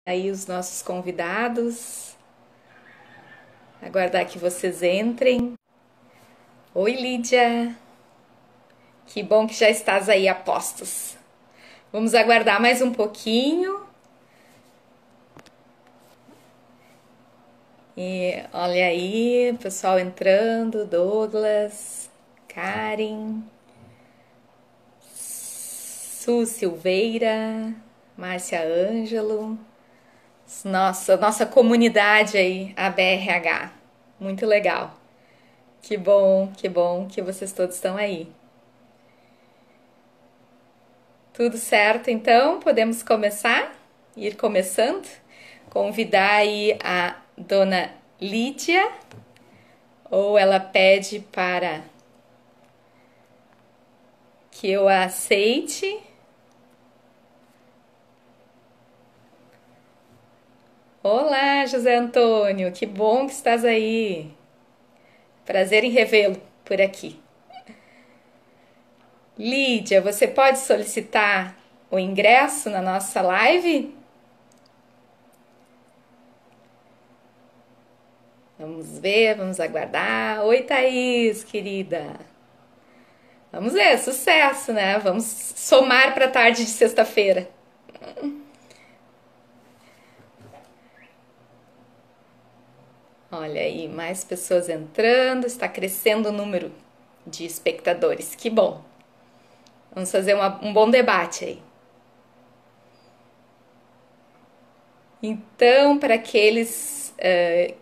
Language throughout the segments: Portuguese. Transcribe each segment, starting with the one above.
Aí os nossos convidados, aguardar que vocês entrem. Oi, Lídia, que bom que já estás aí a postos. Vamos aguardar mais um pouquinho. E olha aí, pessoal entrando, Douglas, Karen, Su Silveira, Márcia Ângelo. Nossa comunidade aí, a BRH. Muito legal. Que bom que vocês todos estão aí. Tudo certo, então? Podemos começar? Ir começando? Convidar aí a dona Lídia, ou ela pede para que eu a aceite. Olá, José Antônio, que bom que estás aí. Prazer em revê-lo por aqui. Lídia, você pode solicitar o ingresso na nossa live? Vamos ver, vamos aguardar. Oi, Thaís, querida. Vamos ver, sucesso, né? Vamos somar para a tarde de sexta-feira. Olha aí, mais pessoas entrando, está crescendo o número de espectadores. Que bom. Vamos fazer um bom debate aí. Então, para aqueles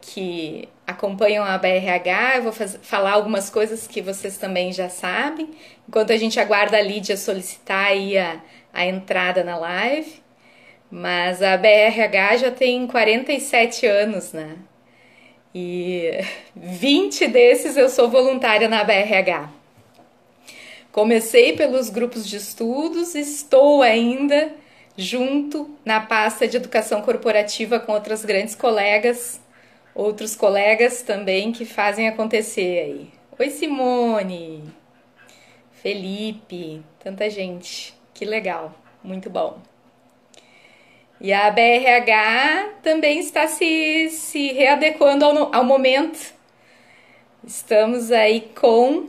que acompanham a BRH, eu vou falar algumas coisas que vocês também já sabem, enquanto a gente aguarda a Lídia solicitar aí a entrada na live. Mas a BRH já tem 47 anos, né? E 20 desses eu sou voluntária na BRH. Comecei pelos grupos de estudos, estou ainda junto na pasta de educação corporativa com outras grandes colegas, outros colegas também que fazem acontecer aí. Oi, Simone, Felipe, tanta gente, que legal, muito bom. E a BRH também está se readequando ao momento. Estamos aí com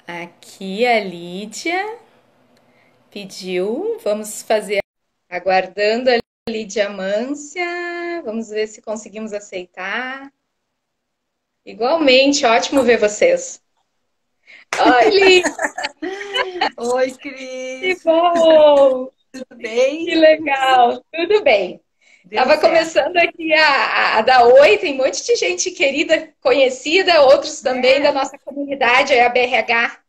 aqui a Lídia pediu, vamos fazer, aguardando a Lídia Mância, vamos ver se conseguimos aceitar. Igualmente, ótimo ver vocês. Oi, Lídia, Oi, que Cris. bom, Tudo que bem? legal, tudo bem. Deu Tava certo. começando aqui a dar oi, tem um monte de gente querida, conhecida, outros também da É? nossa comunidade, a BRH.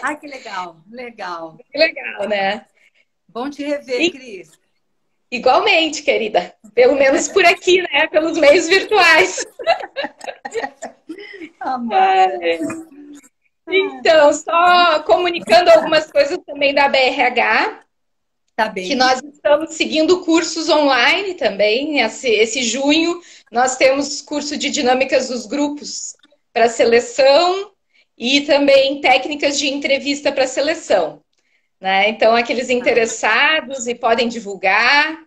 Ai, que legal, legal. Que legal, né? Bom te rever, E, Cris. igualmente, querida. Pelo menos por aqui, né? Pelos meios virtuais. Amada. Ai. Então, só comunicando algumas coisas também da BRH, Tá que bem? nós estamos seguindo cursos online também. Esse junho nós temos curso de dinâmicas dos grupos para seleção e também técnicas de entrevista para seleção, né? Então, aqueles Ah, interessados e podem divulgar,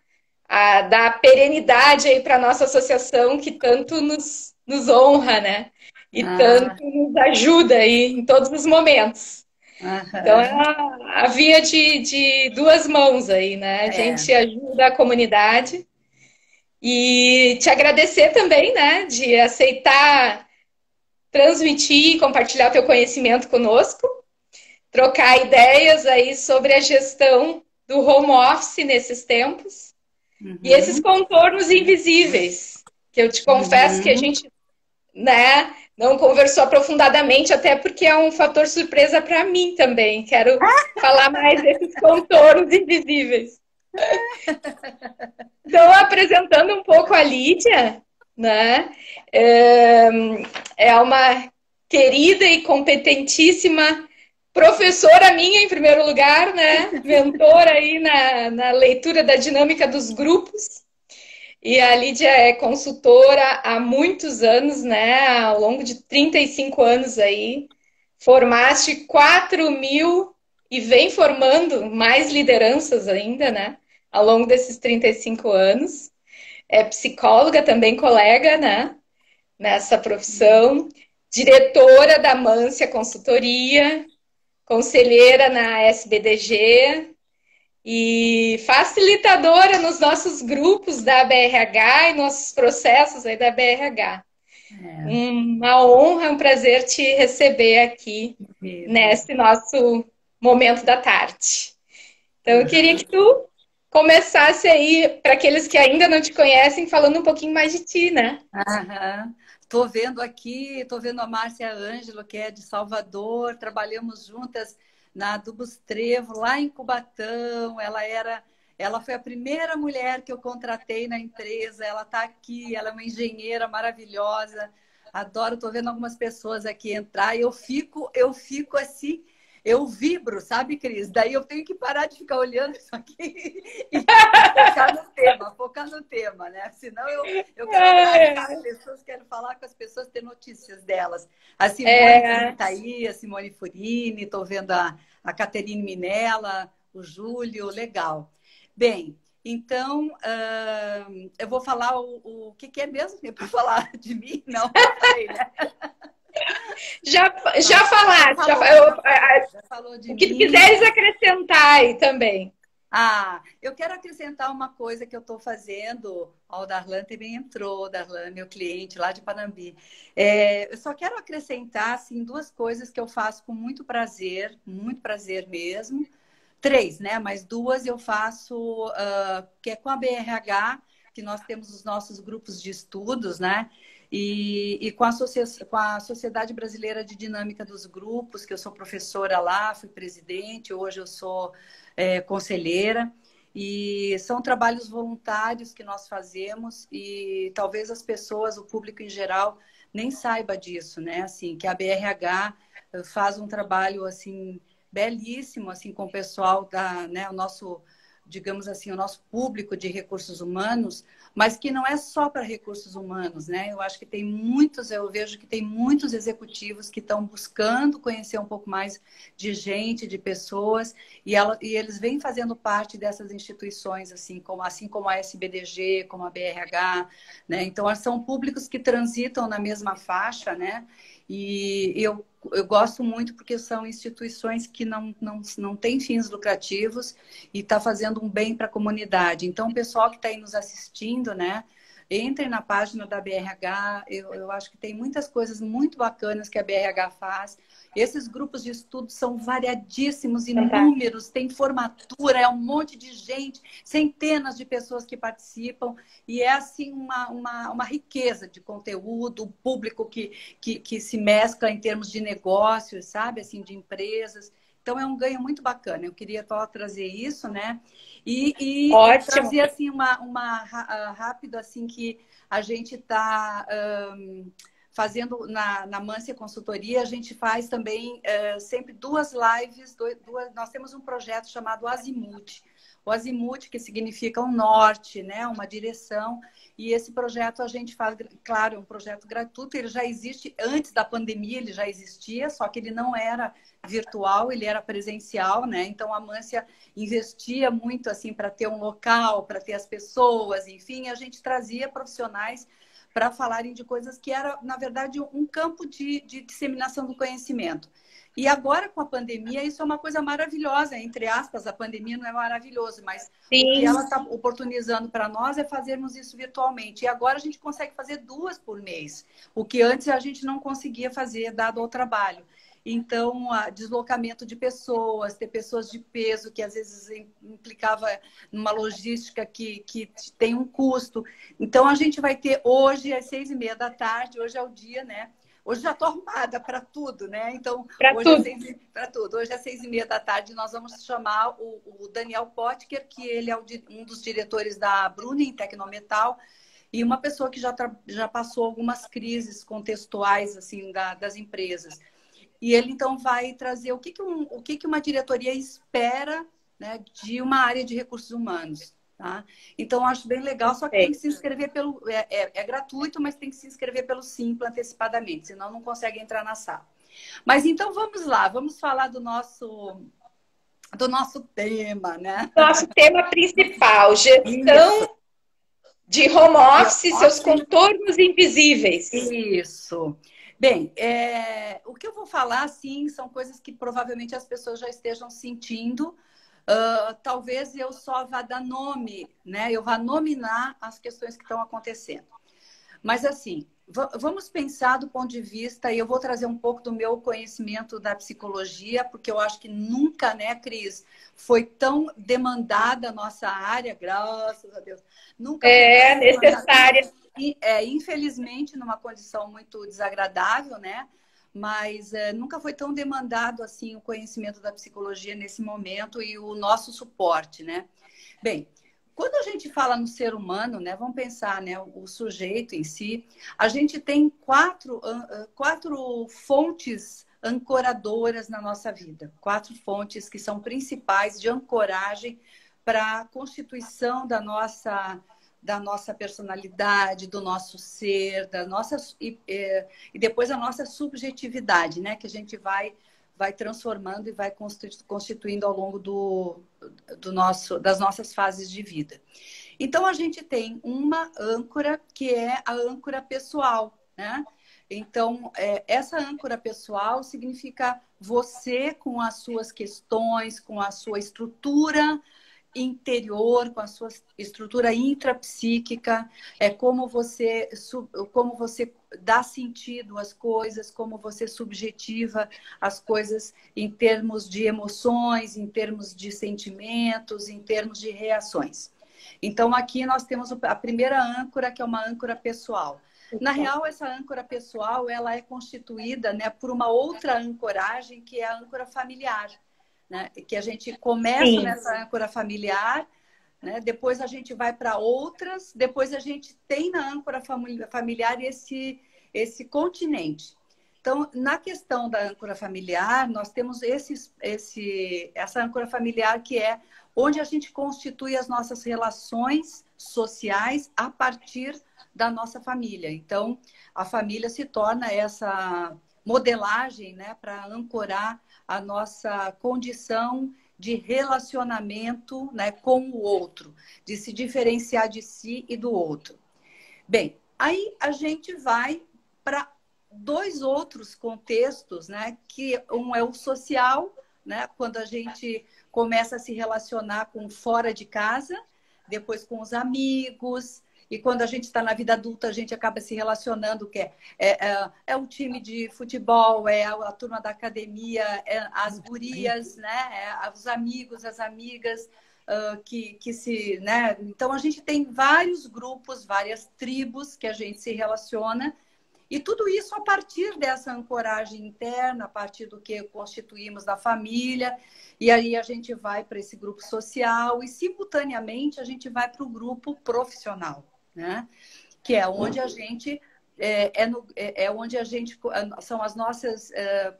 dar perenidade aí para a nossa associação que tanto nos honra, né? E tanto ah, nos ajuda aí em todos os momentos. Então, é aham. a via de duas mãos aí, né? A É. gente ajuda a comunidade e te agradecer também, né? De aceitar transmitir e compartilhar teu conhecimento conosco, trocar ideias aí sobre a gestão do home office nesses tempos e esses Uhum, contornos invisíveis, que eu te confesso que a uhum. gente, né, não conversou aprofundadamente, até porque é um fator surpresa para mim também. Quero falar mais desses contornos invisíveis. Então, apresentando um pouco a Lídia, né, é uma querida e competentíssima professora minha, em primeiro lugar, né, mentora aí na leitura da dinâmica dos grupos. E a Lídia é consultora há muitos anos, né? Ao longo de 35 anos aí. Formaste 4.000 e vem formando mais lideranças ainda, né? ao longo desses 35 anos. É psicóloga, também colega, né, nessa profissão, diretora da Mância Consultoria, conselheira na SBDG e facilitadora nos nossos grupos da BRH e nossos processos aí da BRH. É, Uma honra, um prazer te receber aqui mesmo. nesse nosso momento da tarde. Então, eu queria que Uhum. tu começasse aí, para aqueles que ainda não te conhecem, falando um pouquinho mais de ti, né? Aham. Tô vendo aqui, tô vendo a Márcia Ângelo, que é de Salvador, trabalhamos juntas na Adubos Trevo, lá em Cubatão. Ela foi a primeira mulher que eu contratei na empresa. Ela está aqui, ela é uma engenheira maravilhosa. Adoro, tô vendo algumas pessoas aqui entrar e eu fico assim, eu vibro, sabe, Cris? Daí eu tenho que parar de ficar olhando isso aqui e focar no tema, né? Senão eu quero abraçar as pessoas, quero falar com as pessoas, ter notícias delas. A Simone também É, está aí, a Simone Furini, estou vendo a Caterine Minella, o Júlio, legal. Bem, então eu vou falar o que é mesmo para falar de mim? Não, já falei, né? já falaste, Já falou de o que tu mim. quiseres acrescentar aí também. Ah, eu quero acrescentar uma coisa que eu estou fazendo. Ó, o Darlan também entrou, o Darlan, meu cliente lá de Panambi. Eu só quero acrescentar assim, duas coisas que eu faço com muito prazer mesmo. Três, né? Mas duas eu faço, que é com a BRH, que nós temos os nossos grupos de estudos, né? E com a Sociedade Brasileira de Dinâmica dos Grupos, que eu sou professora lá, fui presidente, hoje eu sou conselheira. E são trabalhos voluntários que nós fazemos e talvez as pessoas, o público em geral, nem saiba disso, né? Assim, que a BRH faz um trabalho assim belíssimo assim com o pessoal da, né, o nosso, digamos assim, o nosso público de recursos humanos, mas que não é só para recursos humanos, né? Eu acho que tem muitos, eu vejo que tem muitos executivos que estão buscando conhecer um pouco mais de gente, de pessoas, e eles vêm fazendo parte dessas instituições, assim como a SBDG, como a BRH, né? Então, são públicos que transitam na mesma faixa, né? E eu gosto muito porque são instituições que não têm fins lucrativos e está fazendo um bem para a comunidade. Então, o pessoal que está aí nos assistindo, né? Entrem na página da BRH, eu acho que tem muitas coisas muito bacanas que a BRH faz. Esses grupos de estudo são variadíssimos, Fantástico. inúmeros, tem formatura, é um monte de gente, centenas de pessoas que participam, e é assim uma riqueza de conteúdo, o público que se mescla em termos de negócios, sabe? Assim, de empresas. Então é um ganho muito bacana. Eu queria só trazer isso, né? E Ótimo. trazer assim rápido assim que a gente está fazendo na Mância Consultoria, a gente faz também sempre duas lives, nós temos um projeto chamado Azimuth. O Azimuth, que significa um norte, né? Uma direção. E esse projeto a gente faz, claro, é um projeto gratuito, ele já existe antes da pandemia, ele já existia, só que ele não era virtual, ele era presencial, né? Então a Mância investia muito assim para ter um local, para ter as pessoas, enfim, a gente trazia profissionais para falarem de coisas que era, na verdade, um campo de disseminação do conhecimento. E agora, com a pandemia, isso é uma coisa maravilhosa, entre aspas, a pandemia não é maravilhoso, mas o que ela Sim, está oportunizando para nós é fazermos isso virtualmente. E agora a gente consegue fazer duas por mês, o que antes a gente não conseguia fazer, dado ao trabalho. Então, deslocamento de pessoas, ter pessoas de peso, que às vezes implicava numa logística que tem um custo. Então, a gente vai ter hoje, às 6:30 da tarde, hoje é o dia, né? Hoje já estou arrumada para tudo, né? Então, para hoje é tudo. para tudo. Hoje é 6:30 da tarde. Nós vamos chamar o Daniel Potker, que ele é um dos diretores da Bruni em Tecnometal e uma pessoa que já passou algumas crises contextuais assim das empresas. E ele então vai trazer o que uma diretoria espera, né, de uma área de recursos humanos. Tá? Então, eu acho bem legal, só que tem que se Perfeito. inscrever pelo. É gratuito, mas tem que se inscrever pelo Simpla antecipadamente, senão não consegue entrar na sala. Mas então vamos lá, vamos falar do nosso do nosso tema, né? Nosso tema principal, Isso. gestão de home De office, seus office. contornos invisíveis. Isso. Bem, o que eu vou falar, assim, são coisas que provavelmente as pessoas já estejam sentindo. Talvez eu só vá dar nome, né? Eu vá nominar as questões que estão acontecendo. Mas, assim, vamos pensar do ponto de vista, e eu vou trazer um pouco do meu conhecimento da psicologia, porque eu acho que nunca, né, Cris, foi tão demandada a nossa área, graças a Deus, nunca foi É tão demandada. necessária. Infelizmente, numa condição muito desagradável, né? Mas nunca foi tão demandado assim o conhecimento da psicologia nesse momento e o nosso suporte, né? Bem, quando a gente fala no ser humano, né, vamos pensar, né, o sujeito em si, a gente tem quatro fontes ancoradoras na nossa vida, quatro fontes que são principais de ancoragem para a constituição da nossa personalidade, do nosso ser, da nossa e depois a nossa subjetividade, né, que a gente vai transformando e vai constituindo ao longo das nossas fases de vida. Então, a gente tem uma âncora que é a âncora pessoal, né? Então, essa âncora pessoal significa você com as suas questões, com a sua estrutura interior, com a sua estrutura intrapsíquica, como você dá sentido às coisas, como você subjetiva as coisas em termos de emoções, em termos de sentimentos, em termos de reações. Então, aqui nós temos a primeira âncora, que é uma âncora pessoal. Na real, essa âncora pessoal, ela é constituída, né, por uma outra ancoragem, que é a âncora familiar, né? Que a gente começa Sim. nessa âncora familiar, né? Depois a gente vai para outras, depois a gente tem na âncora familiar esse continente. Então, na questão da âncora familiar, nós temos essa âncora familiar que é onde a gente constitui as nossas relações sociais a partir da nossa família. Então, a família se torna essa modelagem, né, para ancorar a nossa condição de relacionamento, né, com o outro, de se diferenciar de si e do outro. Bem, aí a gente vai para dois outros contextos, né, que um é o social, né, quando a gente começa a se relacionar com fora de casa, depois com os amigos, e quando a gente está na vida adulta, a gente acaba se relacionando, que é o time de futebol, é a turma da academia, é as gurias, né? Os amigos, as amigas, que se, né? Então, a gente tem vários grupos, várias tribos que a gente se relaciona, e tudo isso a partir dessa ancoragem interna, a partir do que constituímos da família, e aí a gente vai para esse grupo social e, simultaneamente, a gente vai para o grupo profissional, né? Que é onde a gente onde a gente são as nossas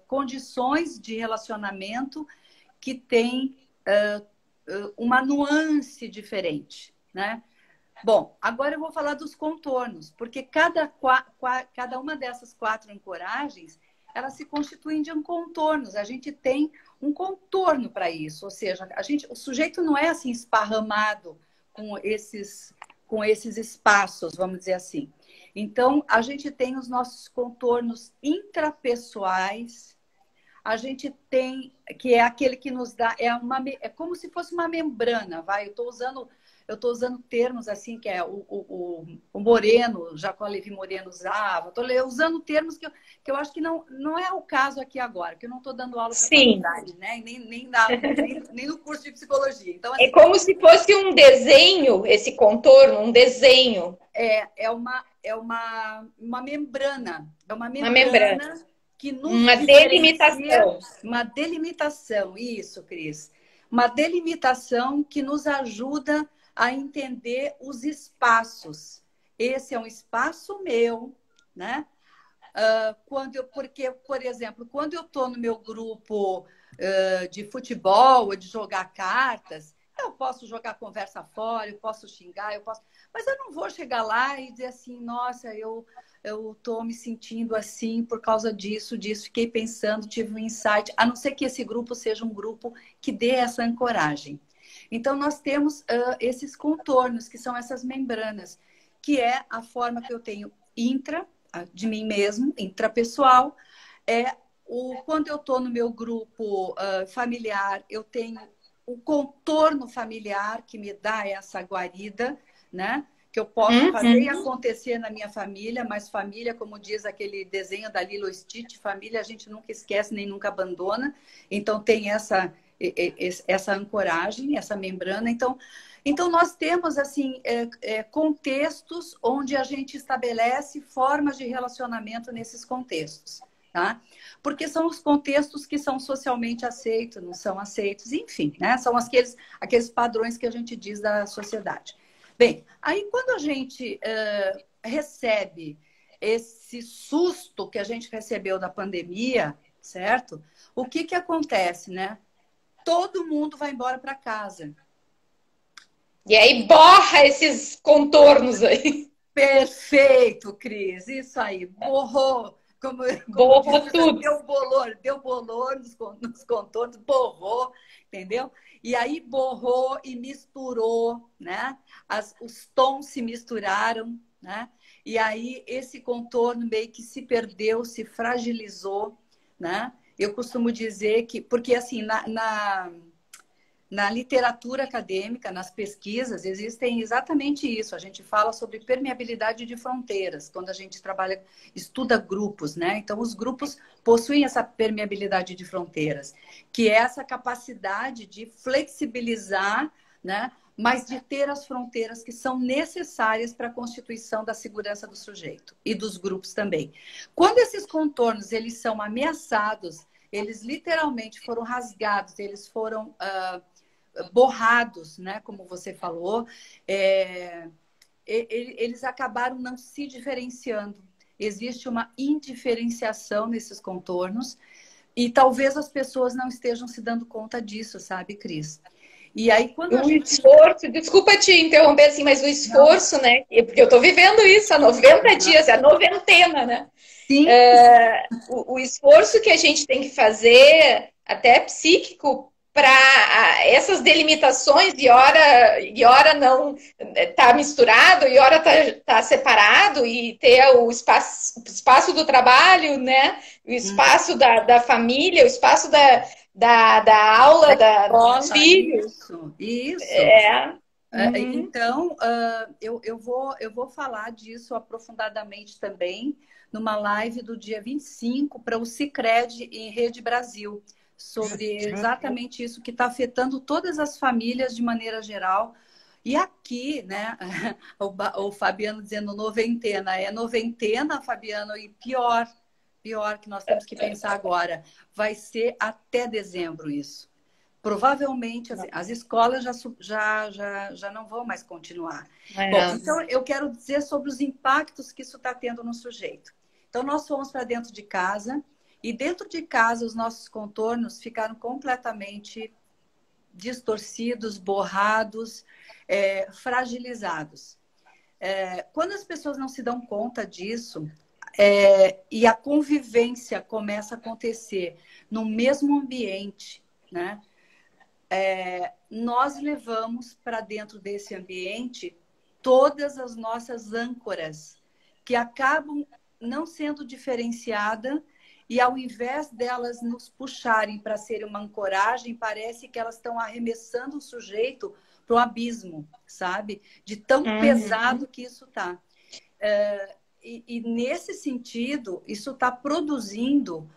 condições de relacionamento que tem uma nuance diferente, né? Bom, agora eu vou falar dos contornos, porque cada uma dessas quatro ancoragens, elas se constituem de contornos. A gente tem um contorno para isso, ou seja, o sujeito não é assim esparramado com esses espaços, vamos dizer assim. Então, a gente tem os nossos contornos intrapessoais, a gente tem, que é aquele que nos dá, é como se fosse uma membrana, vai? Eu estou usando termos assim, que é o Moreno, Jacó Levi Moreno usava. Estou usando termos que eu acho que não é o caso aqui agora, que eu não estou dando aula para Sim. faculdade, né? Nem no curso de psicologia. Então, É assim, como se fosse um desenho, esse contorno, um desenho. uma membrana. É uma Uma membrana. membrana que nos Uma diferencia. delimitação. Uma delimitação, isso, Cris. Uma delimitação que nos ajuda a entender os espaços. Esse é um espaço meu, né? Porque, por exemplo, quando eu estou no meu grupo de futebol ou de jogar cartas, Eu posso jogar conversa fora, eu posso xingar, eu posso... Mas eu não vou chegar lá e dizer assim, nossa, eu tô me sentindo assim por causa disso, fiquei pensando, tive um insight, a não ser que esse grupo seja um grupo que dê essa ancoragem. Então, nós temos esses contornos, que são essas membranas, que é a forma que eu tenho de mim mesmo, intrapessoal, quando eu estou no meu grupo familiar, eu tenho o contorno familiar que me dá essa guarida, né? Que eu posso fazer e acontecer na minha família, mas família, como diz aquele desenho da Lilo Stitch, família a gente nunca esquece nem nunca abandona. Então tem essa ancoragem, essa membrana. Então nós temos assim contextos onde a gente estabelece formas de relacionamento nesses contextos. Tá? Porque são os contextos que são socialmente aceitos, não são aceitos, enfim, né? São aqueles padrões que a gente diz da sociedade. Bem, aí quando a gente recebe esse susto que a gente recebeu da pandemia, certo? O que acontece, né? Todo mundo vai embora para casa. E aí borra esses contornos aí. Perfeito, Cris, isso aí, borrou. Como Borrou diz, tudo. deu bolor nos contornos, borrou, entendeu? E aí borrou e misturou, né? Os tons se misturaram, né? E aí esse contorno meio que se perdeu, se fragilizou, né? Eu costumo dizer que, porque assim, na literatura acadêmica, nas pesquisas, existem exatamente isso. A gente fala sobre permeabilidade de fronteiras, quando a gente estuda grupos, né? Então, os grupos possuem essa permeabilidade de fronteiras, que é essa capacidade de flexibilizar, né? Mas de ter as fronteiras que são necessárias para a constituição da segurança do sujeito e dos grupos também. Quando esses contornos eles são ameaçados, eles literalmente foram rasgados, eles foram borrados, né? Como você falou, eles acabaram não se diferenciando. Existe uma indiferenciação nesses contornos e talvez as pessoas não estejam se dando conta disso, sabe, Cris? E aí, quando a O gente... esforço, desculpa te interromper assim, mas o esforço, né? Porque eu tô vivendo isso há 90 dias, é a noventena, né? Sim. O esforço que a gente tem que fazer, até psíquico, para essas delimitações, e hora não tá misturado, e hora tá separado, e ter o espaço do trabalho, né? O espaço da família, o espaço da aula dos Escola, filhos. isso. É. Uhum. Então, eu vou falar disso aprofundadamente também numa live do dia 25 para o Sicredi em Rede Brasil, sobre exatamente isso que está afetando todas as famílias de maneira geral. E aqui, né, o Fabiano dizendo noventena, é noventena, Fabiano, e pior que nós temos que pensar agora, vai ser até dezembro isso. Provavelmente as escolas já não vão mais continuar. Bom, então eu quero dizer sobre os impactos que isso está tendo no sujeito. Então, nós fomos para dentro de casa e dentro de casa os nossos contornos ficaram completamente distorcidos, borrados, fragilizados. Quando as pessoas não se dão conta disso, e a convivência começa a acontecer no mesmo ambiente, né? Nós levamos para dentro desse ambiente todas as nossas âncoras, que acabam não sendo diferenciadas, e ao invés delas nos puxarem para ser uma ancoragem, parece que elas estão arremessando o sujeito para o abismo, sabe? De tão pesado que isso está. E nesse sentido, isso está produzindo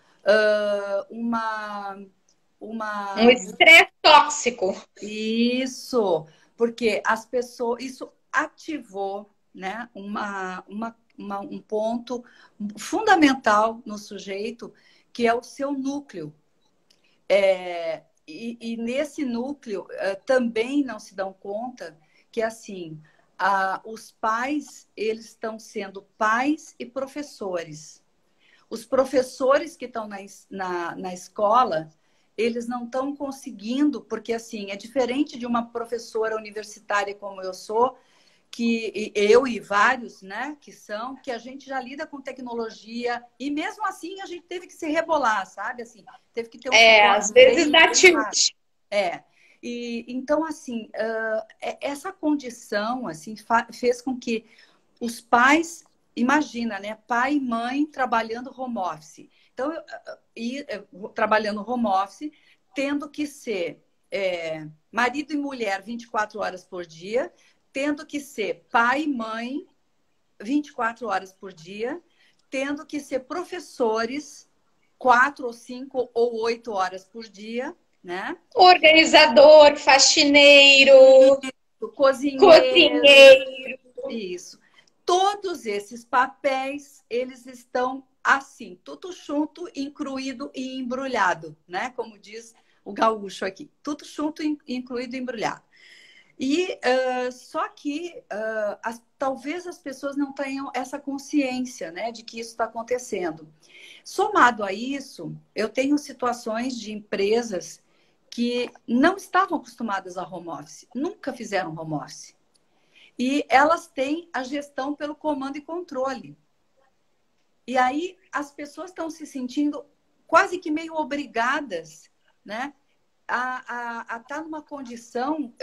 Um estresse tóxico. Isso, porque as pessoas, isso ativou, né, um ponto fundamental no sujeito, que é o seu núcleo. E nesse núcleo também não se dão conta que, assim, os pais, eles estão sendo pais e professores. Os professores que estão na escola, eles não estão conseguindo, porque assim, é diferente de uma professora universitária como eu sou, que eu e vários, né, que a gente já lida com tecnologia e mesmo assim a gente teve que se rebolar, sabe? Assim, teve que ter um Às suporte vezes dá bem rápido. tilt. É. E então assim, essa condição assim fez com que os pais, imagina, né, pai e mãe trabalhando home office. Então, trabalhando home office, tendo que ser marido e mulher 24 horas por dia, tendo que ser pai e mãe 24 horas por dia, tendo que ser professores 4 ou 5 ou 8 horas por dia, né? Organizador, faxineiro, Isso, cozinheiro, cozinheiro. isso. Todos esses papéis, eles estão assim, tudo junto, incluído e embrulhado, né? Como diz o gaúcho aqui, tudo junto, incluído e embrulhado. E só que talvez as pessoas não tenham essa consciência, né, de que isso está acontecendo. Somado a isso, eu tenho situações de empresas que não estavam acostumadas a home office, nunca fizeram home office. E elas têm a gestão pelo comando e controle. E aí as pessoas estão se sentindo quase que meio obrigadas, né, a estar numa condição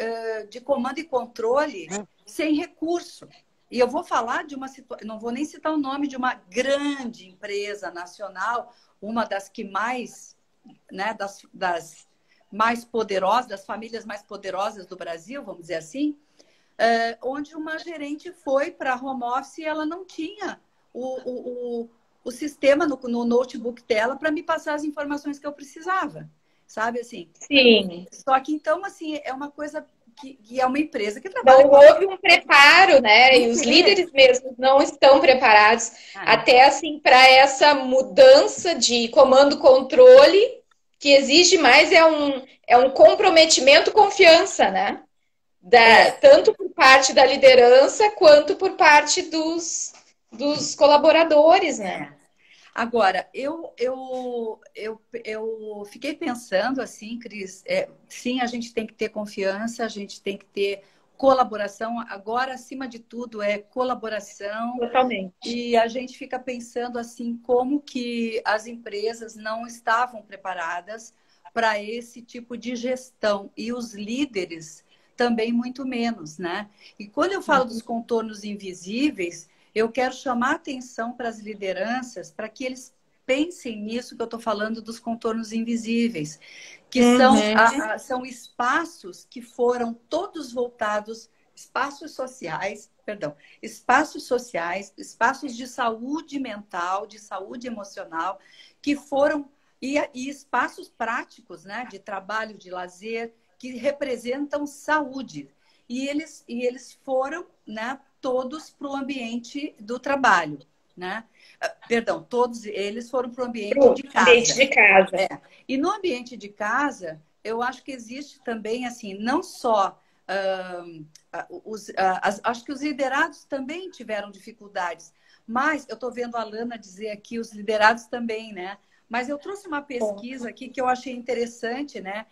de comando e controle sem recurso. E eu vou falar de uma situação, não vou nem citar o nome de uma grande empresa nacional, uma das que mais, né, das mais poderosas, das famílias mais poderosas do Brasil, vamos dizer assim, onde uma gerente foi para home office e ela não tinha o sistema no notebook dela para me passar as informações que eu precisava, sabe assim? Sim. Só que então, assim, é uma coisa que é uma empresa que trabalha Não com... houve um preparo, né? Não E os teve. líderes mesmo não estão preparados até assim para essa mudança de comando-controle que exige mais é um comprometimento, confiança, né? Tanto por parte da liderança quanto por parte dos colaboradores, né? Agora, eu fiquei pensando assim, Cris, sim, a gente tem que ter confiança, a gente tem que ter colaboração. Agora, acima de tudo, é colaboração. Totalmente. E a gente fica pensando assim, como que as empresas não estavam preparadas para esse tipo de gestão. E os líderes também muito menos, né? E quando eu falo dos contornos invisíveis, eu quero chamar a atenção para as lideranças para que eles pensem nisso que eu estou falando dos contornos invisíveis, que são espaços que foram todos voltados, espaços sociais, espaços de saúde mental, de saúde emocional, que foram, e espaços práticos, né, de trabalho, de lazer, que representam saúde. E eles foram, né, todos para o ambiente do trabalho, né? Perdão, todos eles foram para o ambiente de Ambiente casa. de casa. E no ambiente de casa, eu acho que existe também, assim, não só... acho que os liderados também tiveram dificuldades, mas eu estou vendo a Lana dizer aqui, os liderados também, né? Mas eu trouxe uma pesquisa aqui que eu achei interessante, né?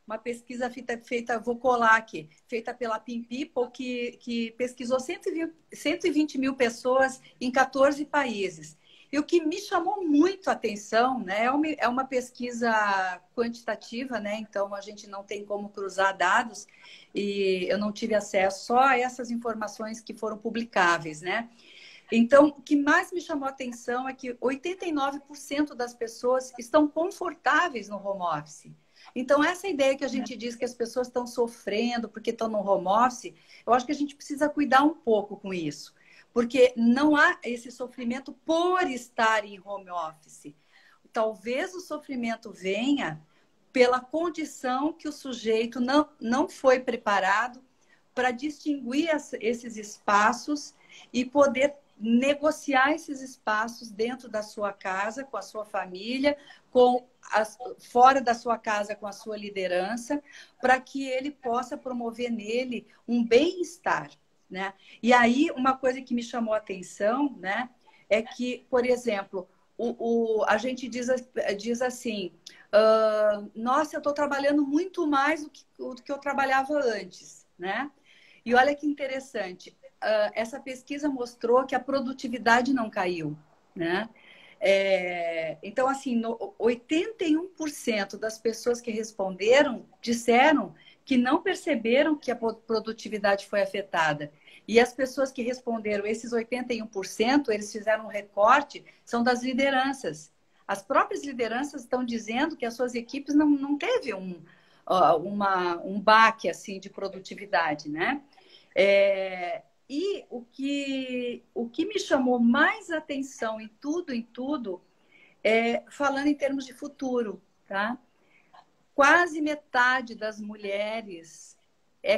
Uma pesquisa feita, vou colar aqui, feita pela Pin People, que pesquisou 120 mil pessoas em 14 países. E o que me chamou muito a atenção, né, é uma pesquisa quantitativa, né? Então a gente não tem como cruzar dados e eu não tive acesso só a essas informações que foram publicáveis, né? Então, o que mais me chamou a atenção é que 89% das pessoas estão confortáveis no home office. Então, essa ideia que a gente diz que as pessoas estão sofrendo porque estão no home office, eu acho que a gente precisa cuidar um pouco com isso. Porque não há esse sofrimento por estar em home office. Talvez o sofrimento venha pela condição que o sujeito não foi preparado para distinguir esses espaços e poder negociar esses espaços dentro da sua casa, com a sua família, fora da sua casa com a sua liderança, para que ele possa promover nele um bem-estar, né? E aí, uma coisa que me chamou a atenção, né, é que, por exemplo, a gente diz assim, nossa, eu estou trabalhando muito mais do que eu trabalhava antes, né? E olha que interessante, essa pesquisa mostrou que a produtividade não caiu, né? Então, assim, 81% das pessoas que responderam disseram que não perceberam que a produtividade foi afetada. E as pessoas que responderam, esses 81%, eles fizeram um recorte, são das lideranças. As próprias lideranças estão dizendo que as suas equipes não teve um baque assim de produtividade, né? E o que me chamou mais atenção em tudo, falando em termos de futuro, tá? Quase metade das mulheres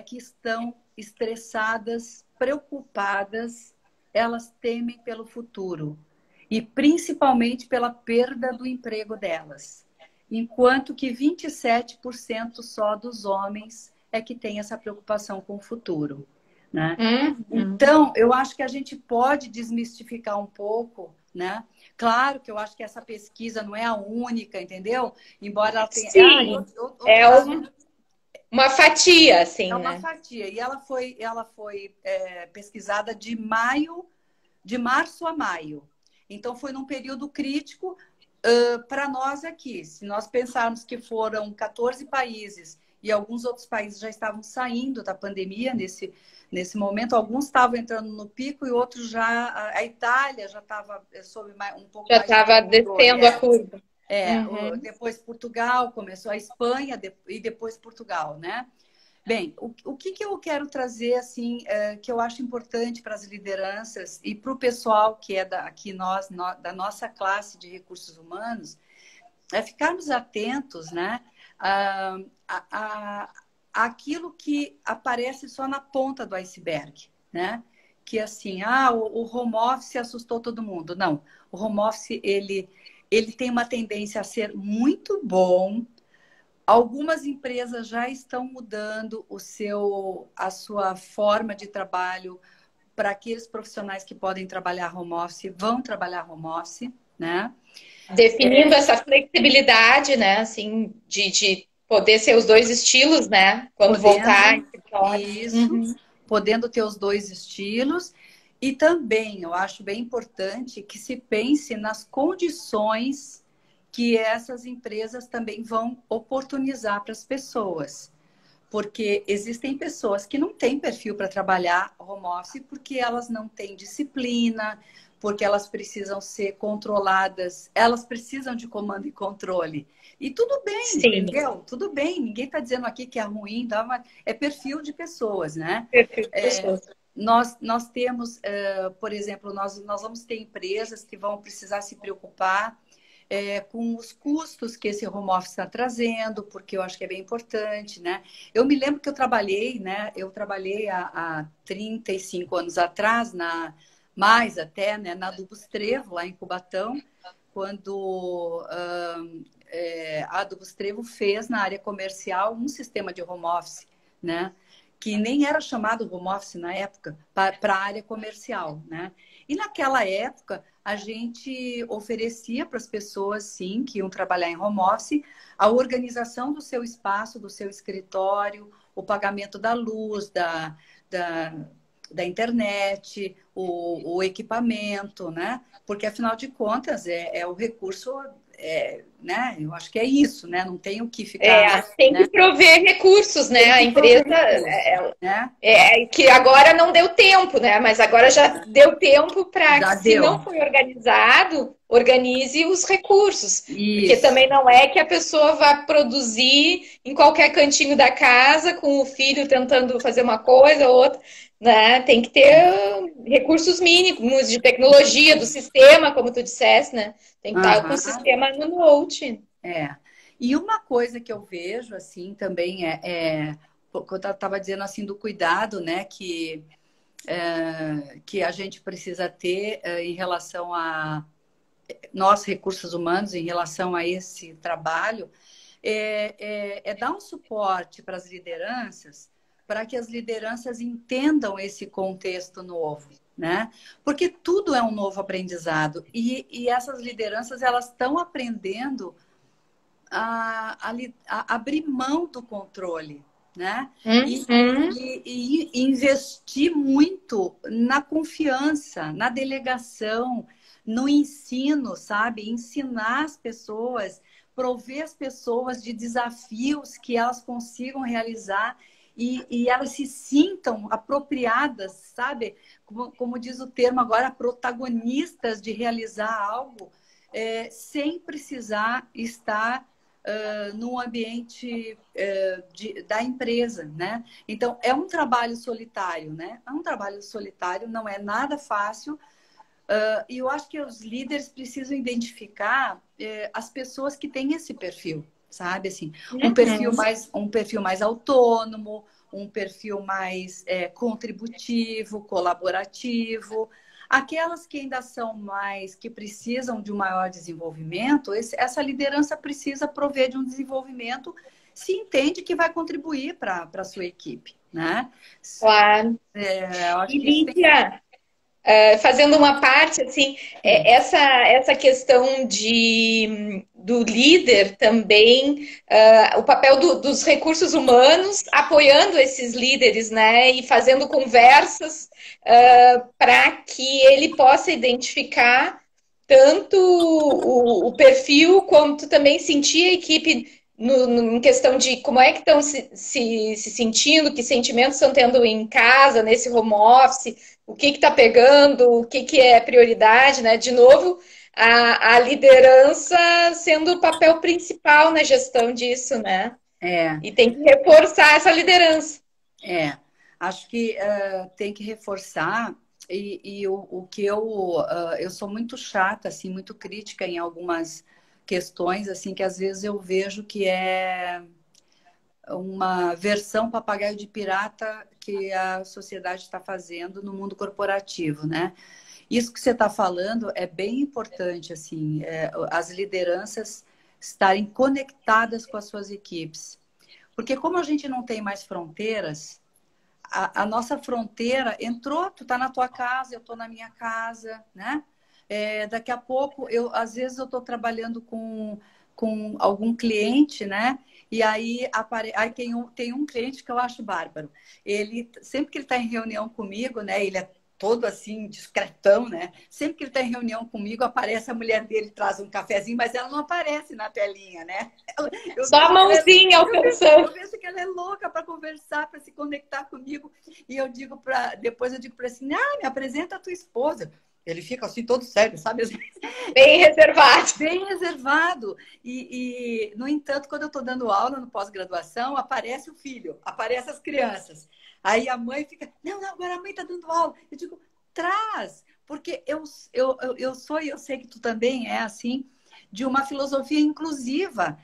que estão estressadas, preocupadas, elas temem pelo futuro e principalmente pela perda do emprego delas. Enquanto que 27% só dos homens que tem essa preocupação com o futuro, né? Então, eu acho que a gente pode desmistificar um pouco, né? Claro que eu acho que essa pesquisa não é a única, entendeu? Embora ela tenha... Sim, uma fatia, assim, é uma né? fatia. E ela foi pesquisada de março a maio. Então, foi num período crítico para nós aqui. Se nós pensarmos que foram 14 países e alguns outros países já estavam saindo da pandemia nesse momento, alguns estavam entrando no pico e outros já... A Itália já estava sob um pouco Já mais de estava controle. descendo a curva. Depois Portugal, começou a Espanha e depois Portugal, né? Bem, o que eu quero trazer, assim, que eu acho importante para as lideranças e para o pessoal que é da nossa classe de recursos humanos, é ficarmos atentos, né, àquilo que aparece só na ponta do iceberg, né? Que assim, o home office assustou todo mundo. Não, o home office, ele tem uma tendência a ser muito bom. Algumas empresas já estão mudando a sua forma de trabalho para aqueles profissionais que podem trabalhar home office, vão trabalhar home office, né? Definindo essa flexibilidade, né? Assim, de poder ser os dois estilos, né? Quando voltar em escritório. Isso, podendo ter os dois estilos. E também eu acho bem importante que se pense nas condições que essas empresas também vão oportunizar para as pessoas. Porque existem pessoas que não têm perfil para trabalhar home office porque elas não têm disciplina, porque elas precisam ser controladas, elas precisam de comando e controle. E tudo bem, Sim. entendeu? Tudo bem, ninguém está dizendo aqui que é ruim, é perfil de pessoas, né? Perfil de pessoas. Nós temos, por exemplo, nós vamos ter empresas que vão precisar se preocupar com os custos que esse home office está trazendo, porque eu acho que é bem importante, né? Eu me lembro que eu trabalhei, né? Eu trabalhei há 35 anos atrás, mais até, né? Na Adubos Trevo, lá em Cubatão, quando a Adubos Trevo fez na área comercial um sistema de home office, né? Que nem era chamado home office na época, para a área comercial, né? E naquela época, a gente oferecia para as pessoas, sim, que iam trabalhar em home office, a organização do seu espaço, do seu escritório, o pagamento da luz, da internet, o equipamento, né? Porque, afinal de contas, é o recurso... né? Eu acho que é isso, né? Não tem o que ficar... tem né? que prover recursos, né? A empresa né? que agora não deu tempo, né? Mas agora já deu tempo para que, se não foi organizado, organize os recursos. Isso. Porque também não é que a pessoa vá produzir em qualquer cantinho da casa, com o filho tentando fazer uma coisa ou outra. Né? Tem que ter recursos mínimos de tecnologia, do sistema, como tu disseste, né? Tem que estar com o sistema no note. E uma coisa que eu vejo, assim, também quando eu estava dizendo, assim, do cuidado, né, que a gente precisa ter em relação a nós, recursos humanos, em relação a esse trabalho, dar um suporte para as lideranças, para que as lideranças entendam esse contexto novo, né? Porque tudo é um novo aprendizado e essas lideranças, elas estão aprendendo abrir mão do controle, né? Uhum. E investir muito na confiança, na delegação, no ensino, sabe? Ensinar as pessoas, prover as pessoas de desafios que elas consigam realizar e elas se sintam apropriadas, sabe? Como diz o termo agora, protagonistas de realizar algo, sem precisar estar no ambiente da empresa, né? Então, é um trabalho solitário, né? É um trabalho solitário, não é nada fácil. E eu acho que os líderes precisam identificar as pessoas que têm esse perfil, sabe? Assim, Uhum. um perfil mais autônomo, um perfil mais contributivo, colaborativo. Aquelas que ainda são mais, que precisam de um maior desenvolvimento, essa liderança precisa prover de um desenvolvimento se entende que vai contribuir para a sua equipe, né? Claro. Eu acho E que isso tem Lídia, fazendo uma parte, assim, que... essa questão do líder também, o papel dos recursos humanos, apoiando esses líderes, né, e fazendo conversas para que ele possa identificar tanto o perfil, quanto também sentir a equipe em questão de como é que estão se sentindo, que sentimentos estão tendo em casa, nesse home office, o que está pegando, o que é prioridade, né? De novo, a liderança sendo o papel principal na gestão disso, né? É, E tem que reforçar essa liderança. acho que tem que reforçar e o que eu sou muito chata, assim, muito crítica em algumas questões, assim, que às vezes eu vejo que é uma versão papagaio de pirata que a sociedade está fazendo no mundo corporativo, né? Isso que você está falando é bem importante, assim, as lideranças estarem conectadas com as suas equipes. Porque como a gente não tem mais fronteiras, a nossa fronteira entrou, tu tá na tua casa, eu tô na minha casa, né? Daqui a pouco, às vezes eu estou trabalhando com algum cliente, né? E aí tem um cliente que eu acho bárbaro. Ele, sempre que ele está em reunião comigo, né? Ele é todo assim, discretão, né? Sempre que ele está em reunião comigo, aparece a mulher dele, traz um cafezinho, mas ela não aparece na telinha, né? Eu Só a vejo que ela é, mãozinha alcançando. eu vejo que ela é louca para conversar, para se conectar comigo. E eu digo para, depois eu digo para assim, me apresenta a tua esposa. Ele fica assim todo sério, sabe? Bem reservado. Bem reservado. No entanto, quando eu estou dando aula no pós-graduação, aparece o filho, aparecem as crianças. Aí a mãe fica, não, agora a mãe está dando aula. Eu digo, traz, porque eu sou, e eu sei que tu também é assim, de uma filosofia inclusiva.